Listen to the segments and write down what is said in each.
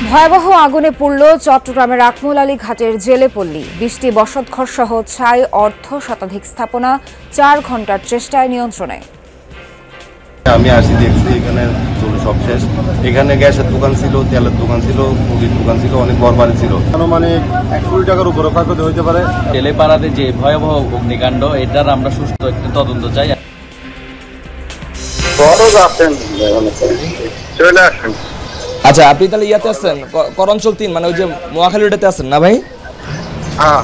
ভয়াবহ আগুনে পুড়ল চট্টগ্রামের আকমল আলী ঘাটের জেলেপল্লী। বৃষ্টি বসতঘর সহ ছাই অর্ধ শতাধিক স্থাপনা 4 ঘন্টার চেষ্টায় নিয়ন্ত্রণে। আমি আসি দেখছি এখানে সব শেষ। এখানে গ্যাসের দোকান ছিল, তেলের দোকান ছিল, মুদির দোকান ছিল, অনেক ঘরবাড়ি ছিল। মানে 1 কোটি টাকার উপরে ক্ষয়ক্ষতি হইতে পারে। তেলেপাড়াতে যে ভয়াবহ অগ্নিকাণ্ড, এটার আমরা সুষ্ঠু একটা তদন্ত চাই। আচ্ছা, আপনি তাহলে ইয়াতে আছেন করঞ্চল 3, মানে ওই যে মোয়াখালীটাতে আছেন না ভাই? হ্যাঁ।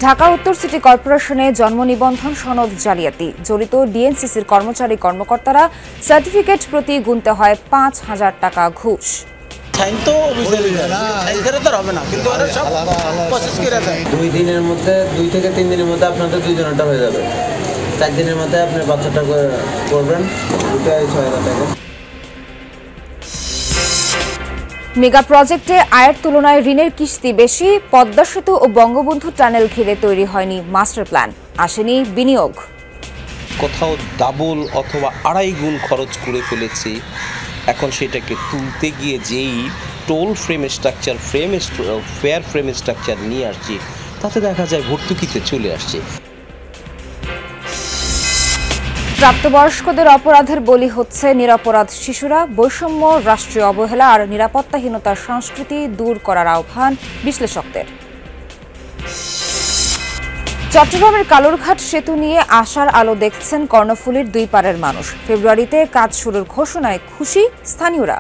ঢাকা উত্তর সিটি কর্পোরেশনে জন্ম নিবন্ধন সনদ জালিয়াতি, জড়িত ডিএনসিসির কর্মচারী কর্মকর্তারা। সার্টিফিকেট প্রতি গুনতে হয় 5,000 টাকা ঘুষ। 2 দিনের মধ্যে 2 থেকে 3 দিনের মধ্যে আপনাদের 2 জনেরটা হয়ে যাবে। 4 দিনের মধ্যে আপনি বাচ্চাটা করবেন, 6,000 টাকা। মেগা প্রজেক্টে আয়ের তুলনায় ঋণের কিস্তি বেশি। পদ্মা সেতু ও বঙ্গবন্ধু টানেল ঘিরে তৈরি হয়নি মাস্টার প্ল্যান, আসেনি বিনিয়োগ। কোথাও ডাবল অথবা 2.5 গুণ খরচ করে ফেলেছি। এখন সেটাকে তুলতে গিয়ে যেই টোল ফেয়ার ফ্রেম স্ট্রাকচার নিয়ে আসছি, তাতে দেখা যায় ভর্তুকিতে চলে আসছে। প্রাপ্তবয়স্কদের অপরাধের বলি হচ্ছে নিরপরাধ শিশুরা। বৈষম্য, রাষ্ট্রীয় অবহেলা আর নিরাপত্তাহীনতার সংস্কৃতি দূর করার আহ্বান বিশ্লেষকদের। চট্টগ্রামের কালুরঘাট সেতু নিয়ে আশার আলো দেখছেন কর্ণফুলীর 2 পাড়ের মানুষ। ফেব্রুয়ারিতে কাজ শুরুর ঘোষণায় খুশি স্থানীয়রা।